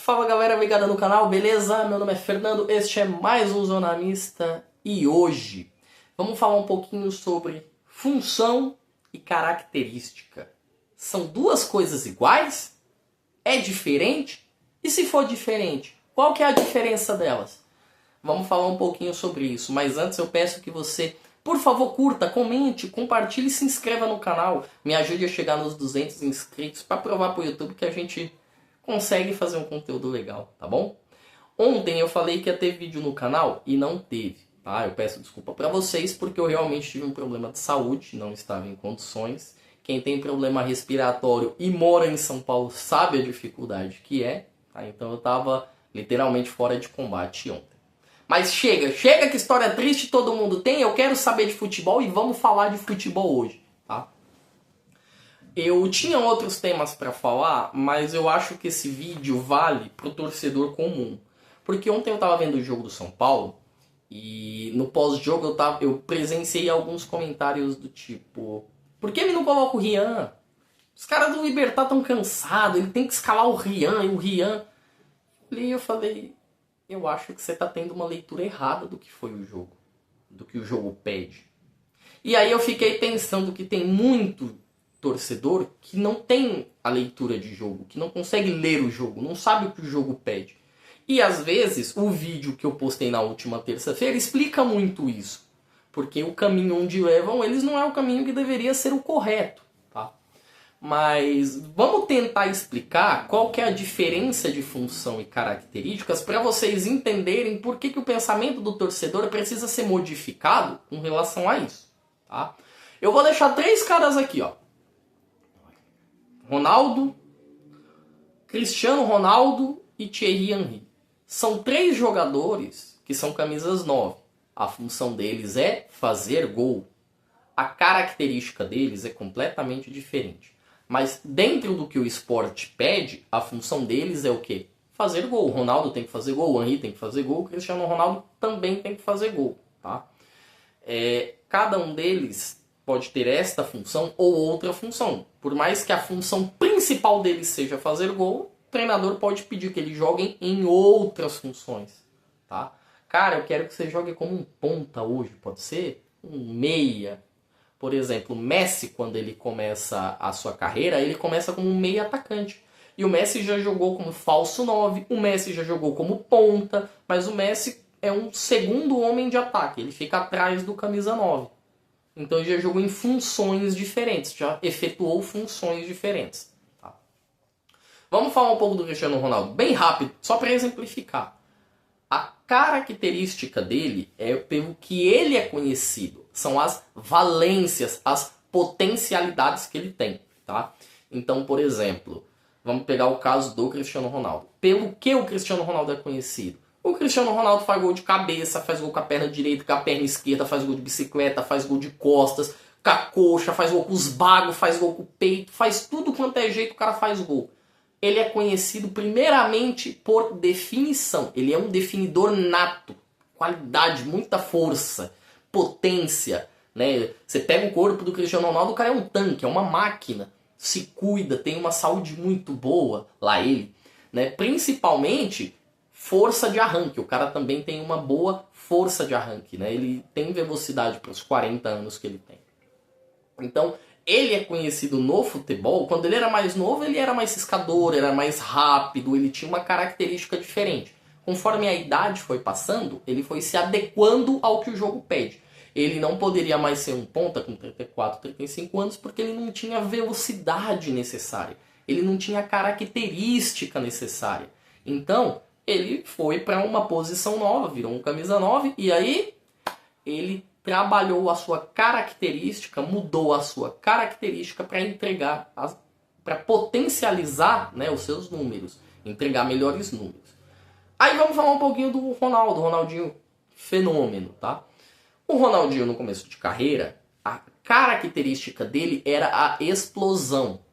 Fala galera ligada no canal, beleza? Meu nome é Fernando, este é mais um Zona Mista e hoje vamos falar um pouquinho sobre função e característica. São duas coisas iguais? É diferente? E se for diferente, qual que é a diferença delas? Vamos falar um pouquinho sobre isso, mas antes eu peço que você, por favor, curta, comente, compartilhe e se inscreva no canal. Me ajude a chegar nos 200 inscritos para provar para o YouTube que a gente consegue fazer um conteúdo legal, tá bom? Ontem eu falei que ia ter vídeo no canal e não teve, tá? Eu peço desculpa para vocês porque eu realmente tive um problema de saúde, não estava em condições. Quem tem problema respiratório e mora em São Paulo sabe a dificuldade que é, tá? Então eu tava literalmente fora de combate ontem. Mas chega que história triste todo mundo tem, eu quero saber de futebol e vamos falar de futebol hoje, tá? Eu tinha outros temas para falar, mas eu acho que esse vídeo vale pro torcedor comum. Porque ontem eu tava vendo o jogo do São Paulo e no pós-jogo eu presenciei alguns comentários do tipo: por que ele não coloca o Rian? Os caras do Libertad tão cansados, ele tem que escalar o Rian e o Rian. E eu falei, eu acho que você tá tendo uma leitura errada do que foi o jogo, do que o jogo pede. E aí eu fiquei pensando que tem muito torcedor que não tem a leitura de jogo, que não consegue ler o jogo, não sabe o que o jogo pede. E às vezes o vídeo que eu postei na última terça-feira explica muito isso. Porque o caminho onde levam eles não é o caminho que deveria ser o correto. Tá? Mas vamos tentar explicar qual que é a diferença de função e características para vocês entenderem por que o pensamento do torcedor precisa ser modificado com relação a isso. Tá? Eu vou deixar 3 caras aqui, ó. Ronaldo, Cristiano Ronaldo e Thierry Henry. São 3 jogadores que são camisas 9. A função deles é fazer gol. A característica deles é completamente diferente. Mas dentro do que o esporte pede, a função deles é o quê? Fazer gol. O Ronaldo tem que fazer gol, o Henry tem que fazer gol, o Cristiano Ronaldo também tem que fazer gol. Tá? Cada um deles pode ter esta função ou outra função. Por mais que a função principal deles seja fazer gol, o treinador pode pedir que eles joguem em outras funções. Tá? Cara, eu quero que você jogue como um ponta hoje, pode ser? Um meia. Por exemplo, o Messi, quando ele começa a sua carreira, ele começa como um meia atacante. E o Messi já jogou como falso 9, o Messi já jogou como ponta, mas o Messi é um segundo homem de ataque, ele fica atrás do camisa 9. Então ele já jogou em funções diferentes, já efetuou funções diferentes. Tá? Vamos falar um pouco do Cristiano Ronaldo, bem rápido, só para exemplificar. A característica dele é pelo que ele é conhecido, são as valências, as potencialidades que ele tem. Tá? Então, por exemplo, vamos pegar o caso do Cristiano Ronaldo. Pelo que o Cristiano Ronaldo é conhecido? O Cristiano Ronaldo faz gol de cabeça, faz gol com a perna direita, com a perna esquerda, faz gol de bicicleta, faz gol de costas, com a coxa, faz gol com os bagos, faz gol com o peito, faz tudo quanto é jeito o cara faz gol. Ele é conhecido primeiramente por definição. Ele é um definidor nato, qualidade, muita força, potência. Né? Você pega o corpo do Cristiano Ronaldo, o cara é um tanque, é uma máquina. Se cuida, tem uma saúde muito boa, lá ele. Né? Principalmente força de arranque, o cara também tem uma boa força de arranque, né? Ele tem velocidade para os 40 anos que ele tem. Então, ele é conhecido no futebol, quando ele era mais novo, ele era mais ciscador, era mais rápido, ele tinha uma característica diferente. Conforme a idade foi passando, ele foi se adequando ao que o jogo pede. Ele não poderia mais ser um ponta com 34, 35 anos, porque ele não tinha a velocidade necessária. Ele não tinha a característica necessária. Então, ele foi para uma posição nova, virou um camisa 9, e aí ele trabalhou a sua característica, mudou a sua característica para entregar, para potencializar, né, os seus números, entregar melhores números. Aí vamos falar um pouquinho do Ronaldo, Ronaldinho fenômeno, tá? O Ronaldinho no começo de carreira, a característica dele era a explosão.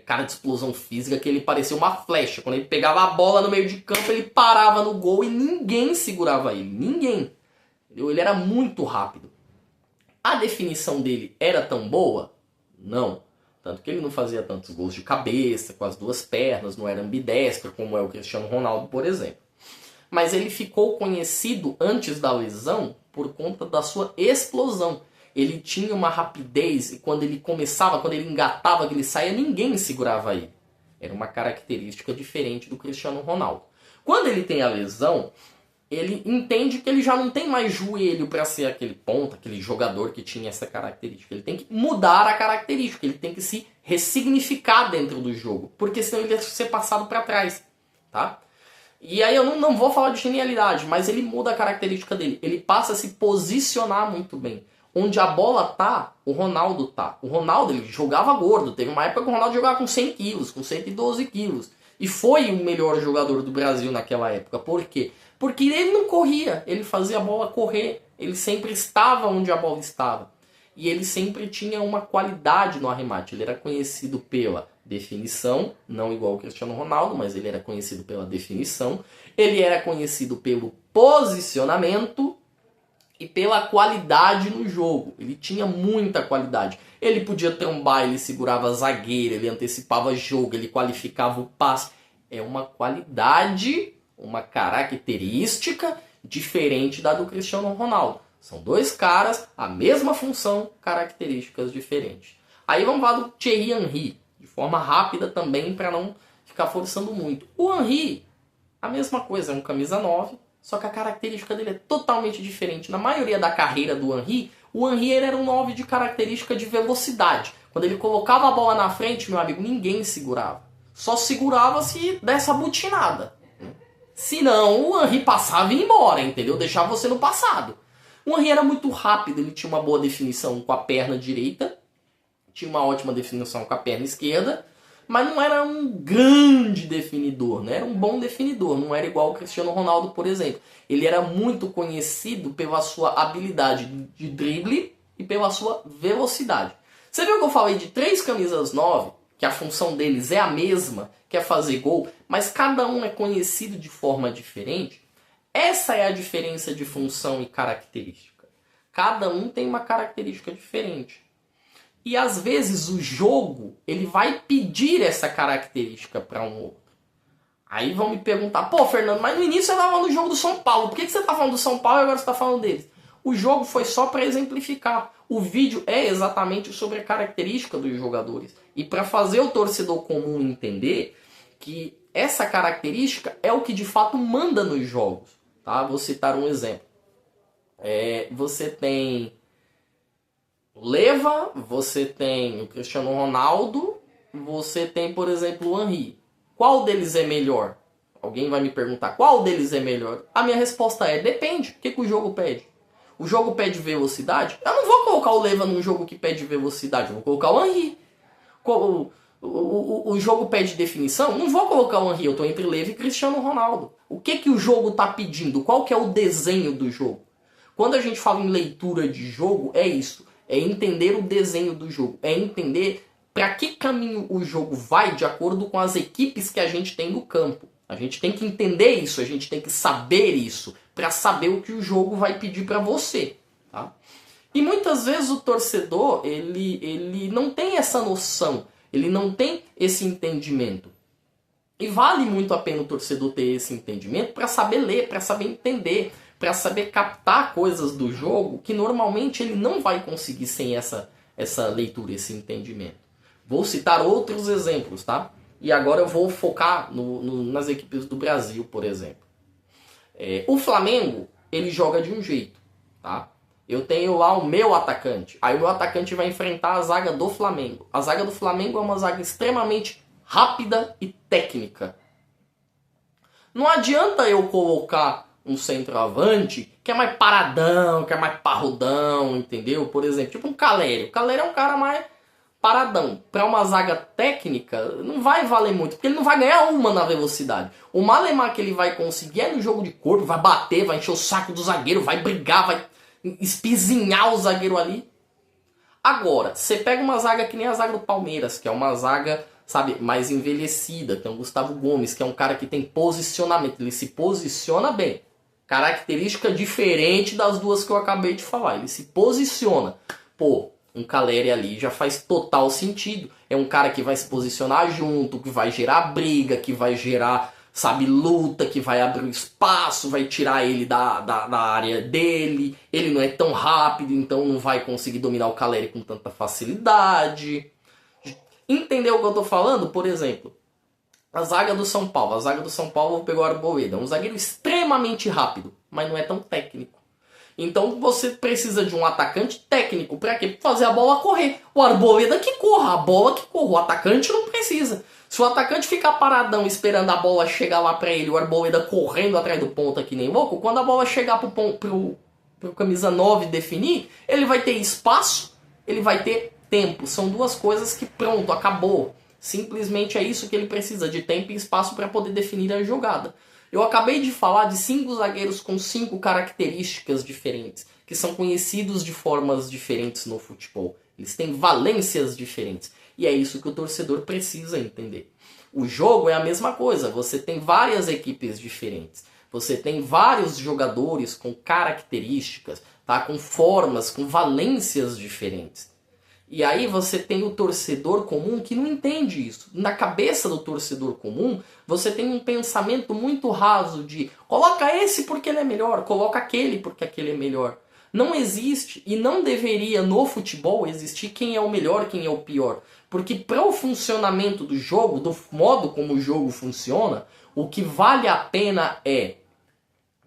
Cara de explosão física, que ele parecia uma flecha. Quando ele pegava a bola no meio de campo, ele parava no gol e ninguém segurava ele. Ninguém. Ele era muito rápido. A definição dele era tão boa? Não. Tanto que ele não fazia tantos gols de cabeça, com as duas pernas, não era ambidestro, como é o Cristiano Ronaldo, por exemplo. Mas ele ficou conhecido antes da lesão por conta da sua explosão. Ele tinha uma rapidez e quando ele começava, quando ele engatava, que ele saía, ninguém segurava ele. Era uma característica diferente do Cristiano Ronaldo. Quando ele tem a lesão, ele entende que ele já não tem mais joelho para ser aquele ponta, aquele jogador que tinha essa característica. Ele tem que mudar a característica, ele tem que se ressignificar dentro do jogo, porque senão ele ia ser passado para trás, tá? E aí eu não vou falar de genialidade, mas ele muda a característica dele. Ele passa a se posicionar muito bem. Onde a bola tá, o Ronaldo tá. O Ronaldo, ele jogava gordo. Teve uma época que o Ronaldo jogava com 100 quilos, com 112 quilos. E foi o melhor jogador do Brasil naquela época. Por quê? Porque ele não corria, ele fazia a bola correr. Ele sempre estava onde a bola estava. E ele sempre tinha uma qualidade no arremate. Ele era conhecido pela definição, não igual o Cristiano Ronaldo, mas ele era conhecido pela definição. Ele era conhecido pelo posicionamento e pela qualidade no jogo. Ele tinha muita qualidade. Ele podia trombar, ele segurava a zagueira, ele antecipava jogo, ele qualificava o passe. É uma qualidade, uma característica diferente da do Cristiano Ronaldo. São dois caras, a mesma função, características diferentes. Aí vamos falar do Thierry Henry, de forma rápida também, para não ficar forçando muito. O Henry, a mesma coisa, é um camisa 9, só que a característica dele é totalmente diferente. Na maioria da carreira do Henry, o Henry era um 9 de característica de velocidade. Quando ele colocava a bola na frente, meu amigo, ninguém segurava. Só segurava se desse a butinada. Senão, o Henry passava e ia embora, entendeu? Deixava você no passado. O Henry era muito rápido, ele tinha uma boa definição com a perna direita, tinha uma ótima definição com a perna esquerda, mas não era um grande definidor, né? Era um bom definidor, não era igual o Cristiano Ronaldo, por exemplo. Ele era muito conhecido pela sua habilidade de drible e pela sua velocidade. Você viu que eu falei de 3 camisas 9, que a função deles é a mesma, que é fazer gol, mas cada um é conhecido de forma diferente? Essa é a diferença de função e característica. Cada um tem uma característica diferente. E às vezes o jogo ele vai pedir essa característica para um outro. Aí vão me perguntar, pô Fernando, mas no início você estava falando do jogo do São Paulo. Por que você está falando do São Paulo e agora você está falando deles? O jogo foi só para exemplificar. O vídeo é exatamente sobre a característica dos jogadores. E para fazer o torcedor comum entender que essa característica é o que de fato manda nos jogos. Tá? Vou citar um exemplo. Você tem o Leva, você tem o Cristiano Ronaldo, você tem, por exemplo, o Henry. Qual deles é melhor? Alguém vai me perguntar, qual deles é melhor? A minha resposta é, depende. O que o jogo pede? O jogo pede velocidade? Eu não vou colocar o Leva num jogo que pede velocidade, eu vou colocar o Henry. O jogo pede definição? Não vou colocar o Henry, eu estou entre Leva e Cristiano Ronaldo. O que o jogo está pedindo? Qual que é o desenho do jogo? Quando a gente fala em leitura de jogo, é isso. É entender o desenho do jogo. É entender para que caminho o jogo vai de acordo com as equipes que a gente tem no campo. A gente tem que entender isso, a gente tem que saber isso, para saber o que o jogo vai pedir para você. Tá? E muitas vezes o torcedor, ele não tem essa noção, ele não tem esse entendimento. E vale muito a pena o torcedor ter esse entendimento para saber ler, para saber entender, para saber captar coisas do jogo que normalmente ele não vai conseguir sem essa leitura, esse entendimento. Vou citar outros exemplos, tá? E agora eu vou focar nas equipes do Brasil, por exemplo. O Flamengo, ele joga de um jeito, tá? Eu tenho lá o meu atacante. Aí o meu atacante vai enfrentar a zaga do Flamengo. A zaga do Flamengo é uma zaga extremamente rápida e técnica. Não adianta eu colocar um centroavante que é mais paradão, que é mais parrudão, entendeu? Por exemplo, tipo um Caleri. O Caleri é um cara mais paradão. Para uma zaga técnica, não vai valer muito, porque ele não vai ganhar uma na velocidade. O malemar que ele vai conseguir é no jogo de corpo, vai bater, vai encher o saco do zagueiro, vai brigar, vai espizinhar o zagueiro ali. Agora, você pega uma zaga que nem a zaga do Palmeiras, que é uma zaga, sabe, mais envelhecida. Tem o Gustavo Gomes, que é um cara que tem posicionamento, ele se posiciona bem. Característica diferente das duas que eu acabei de falar, ele se posiciona. Pô, Um Caleri ali já faz total sentido. É um cara que vai se posicionar junto, que vai gerar briga, que vai gerar, sabe, luta, que vai abrir o espaço, vai tirar ele da área dele. Ele não é tão rápido, então não vai conseguir dominar o Caleri com tanta facilidade. Entendeu o que eu tô falando? Por exemplo, a zaga do São Paulo. A zaga do São Paulo pegou o Arboleda. Um zagueiro extremamente rápido, mas não é tão técnico. Então você precisa de um atacante técnico. Pra quê? Pra fazer a bola correr. O Arboleda que corra, a bola que corra. O atacante não precisa. Se o atacante ficar paradão esperando a bola chegar lá pra ele, o Arboleda correndo atrás do ponta que nem louco, quando a bola chegar pro camisa 9 definir, ele vai ter espaço, ele vai ter tempo. São duas coisas que pronto, acabou. Simplesmente é isso que ele precisa, de tempo e espaço para poder definir a jogada. Eu acabei de falar de 5 zagueiros com 5 características diferentes, que são conhecidos de formas diferentes no futebol. Eles têm valências diferentes. E é isso que o torcedor precisa entender. O jogo é a mesma coisa. Você tem várias equipes diferentes. Você tem vários jogadores com características, tá? Com formas, com valências diferentes. E aí você tem o torcedor comum que não entende isso. Na cabeça do torcedor comum, você tem um pensamento muito raso de coloca esse porque ele é melhor, coloca aquele porque aquele é melhor. Não existe e não deveria no futebol existir quem é o melhor, quem é o pior. Porque para o funcionamento do jogo, do modo como o jogo funciona, o que vale a pena é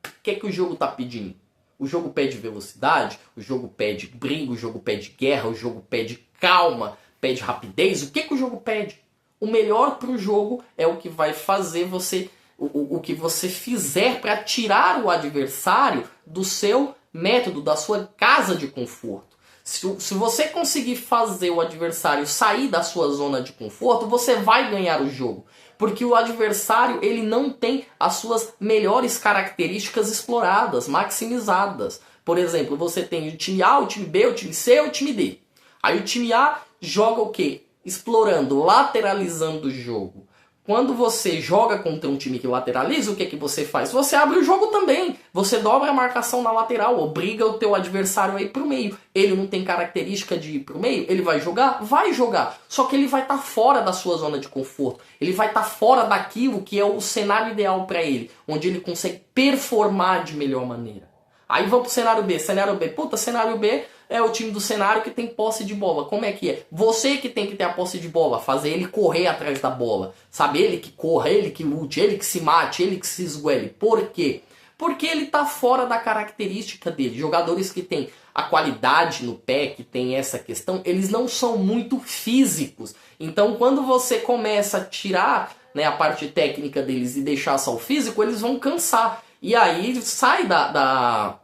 o que o jogo está pedindo. O jogo pede velocidade, o jogo pede briga, o jogo pede guerra, o jogo pede calma, pede rapidez. O que o jogo pede? O melhor para o jogo é o que vai fazer você, o que você fizer para tirar o adversário do seu método, da sua casa de conforto. Se você conseguir fazer o adversário sair da sua zona de conforto, você vai ganhar o jogo. Porque o adversário ele não tem as suas melhores características exploradas, maximizadas. Por exemplo, você tem o time A, o time B, o time C e o time D. Aí o time A joga o quê? Explorando, lateralizando o jogo. Quando você joga contra um time que lateraliza, o que você faz? Você abre o jogo também. Você dobra a marcação na lateral, obriga o teu adversário a ir pro meio. Ele não tem característica de ir pro meio? Ele vai jogar? Vai jogar. Só que ele vai estar fora da sua zona de conforto. Ele vai estar fora daquilo que é o cenário ideal para ele, onde ele consegue performar de melhor maneira. Aí vamos pro cenário B. Cenário B. Puta, cenário B é o time do cenário que tem posse de bola. Como é que é? Você que tem que ter a posse de bola. Fazer ele correr atrás da bola. Sabe? Ele que corra, ele que lute, ele que se mate, ele que se esguele. Por quê? Porque ele tá fora da característica dele. Jogadores que têm a qualidade no pé, que tem essa questão, eles não são muito físicos. Então quando você começa a tirar, né, a parte técnica deles e deixar só o físico, eles vão cansar. E aí sai da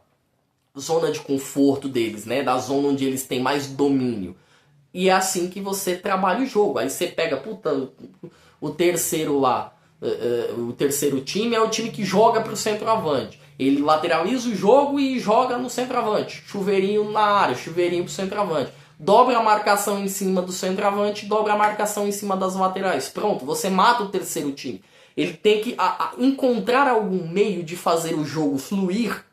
zona de conforto deles, né? Da zona onde eles têm mais domínio. E é assim que você trabalha o jogo. Aí você pega, puta, o terceiro lá, o terceiro time é o time que joga pro centroavante. Ele lateraliza o jogo e joga no centroavante. Chuveirinho na área, chuveirinho pro centroavante. Dobra a marcação em cima do centroavante, dobra a marcação em cima das laterais. Pronto, você mata o terceiro time. Ele tem que encontrar algum meio de fazer o jogo fluir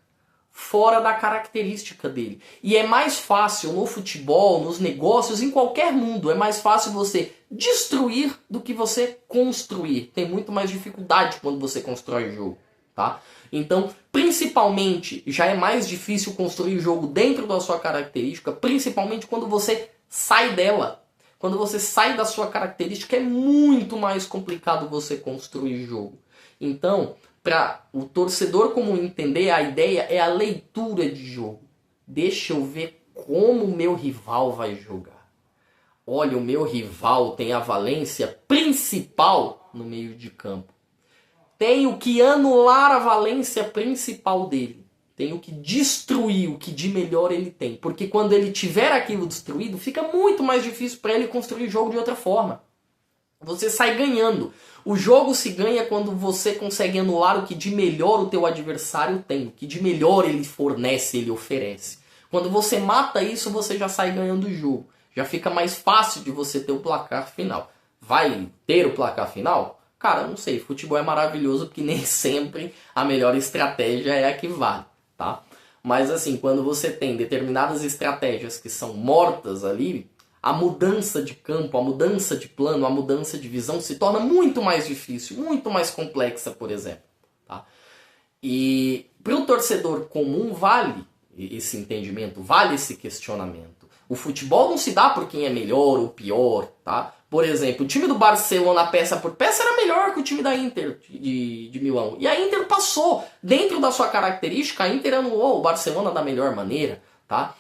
fora da característica dele. E é mais fácil no futebol, nos negócios, em qualquer mundo. É mais fácil você destruir do que você construir. Tem muito mais dificuldade quando você constrói o jogo, tá? Então, principalmente, já é mais difícil construir o jogo dentro da sua característica, principalmente quando você sai dela. Quando você sai da sua característica, é muito mais complicado você construir jogo. Então, para o torcedor comum entender, a ideia é a leitura de jogo. Deixa eu ver como o meu rival vai jogar. Olha, o meu rival tem a valência principal no meio de campo. Tenho que anular a valência principal dele. Tenho que destruir o que de melhor ele tem. Porque quando ele tiver aquilo destruído, fica muito mais difícil para ele construir o jogo de outra forma. Você sai ganhando. O jogo se ganha quando você consegue anular o que de melhor o teu adversário tem. O que de melhor ele fornece, ele oferece. Quando você mata isso, você já sai ganhando o jogo. Já fica mais fácil de você ter o placar final. Vai ter o placar final? Cara, não sei. Futebol é maravilhoso porque nem sempre a melhor estratégia é a que vale, tá? Mas assim, quando você tem determinadas estratégias que são mortas ali, a mudança de campo, a mudança de plano, a mudança de visão se torna muito mais difícil, muito mais complexa, por exemplo. Tá? E para o torcedor comum vale esse entendimento, vale esse questionamento. O futebol não se dá por quem é melhor ou pior, tá? Por exemplo, o time do Barcelona, peça por peça, era melhor que o time da Inter de Milão. E a Inter passou. Dentro da sua característica, a Inter anulou o Barcelona da melhor maneira, tá?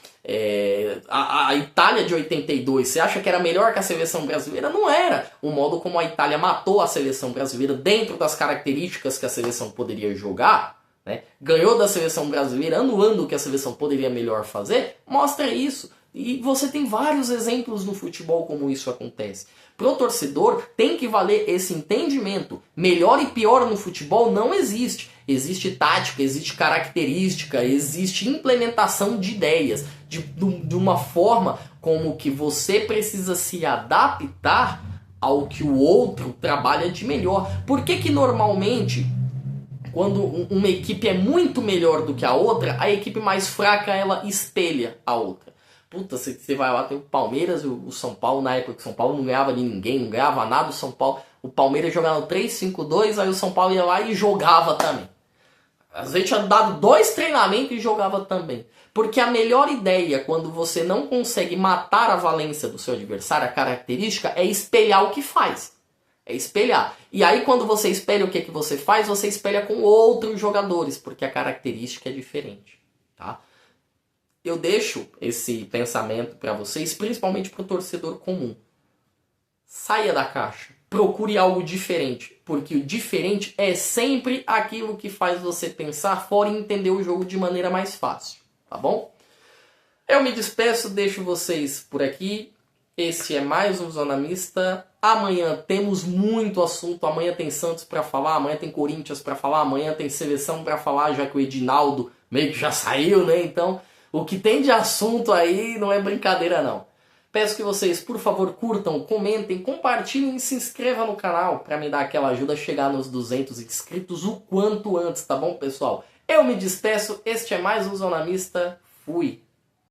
A Itália de 82, você acha que era melhor que a seleção brasileira? Não era. O modo como a Itália matou a seleção brasileira dentro das características que a seleção poderia jogar, né? Ganhou da seleção brasileira anulando o que a seleção poderia melhor fazer, mostra isso. E você tem vários exemplos no futebol como isso acontece. Pro torcedor tem que valer esse entendimento. Melhor e pior no futebol não existe. Existe tática, existe característica, existe implementação de ideias. De uma forma como que você precisa se adaptar ao que o outro trabalha de melhor. Por que normalmente, quando uma equipe é muito melhor do que a outra, a equipe mais fraca ela espelha a outra? Puta, você vai lá, tem o Palmeiras e o São Paulo, na época que o São Paulo não ganhava de ninguém, não ganhava nada, o Palmeiras jogava no 3-5-2, aí o São Paulo ia lá e jogava também. Às vezes tinha dado 2 treinamentos e jogava também. Porque a melhor ideia, quando você não consegue matar a valência do seu adversário, a característica, é espelhar o que faz. É espelhar. E aí quando você espelha o que você faz, você espelha com outros jogadores, porque a característica é diferente, tá? Eu deixo esse pensamento para vocês, principalmente para o torcedor comum. Saia da caixa. Procure algo diferente. Porque o diferente é sempre aquilo que faz você pensar fora e entender o jogo de maneira mais fácil. Tá bom? Eu me despeço, deixo vocês por aqui. Esse é mais um Zona Mista. Amanhã temos muito assunto. Amanhã tem Santos para falar, amanhã tem Corinthians para falar, amanhã tem seleção para falar, já que o Edinaldo meio que já saiu, né? Então, o que tem de assunto aí não é brincadeira não. Peço que vocês, por favor, curtam, comentem, compartilhem e se inscrevam no canal para me dar aquela ajuda a chegar nos 200 inscritos o quanto antes, tá bom, pessoal? Eu me despeço, este é mais um Zona Mista. Fui!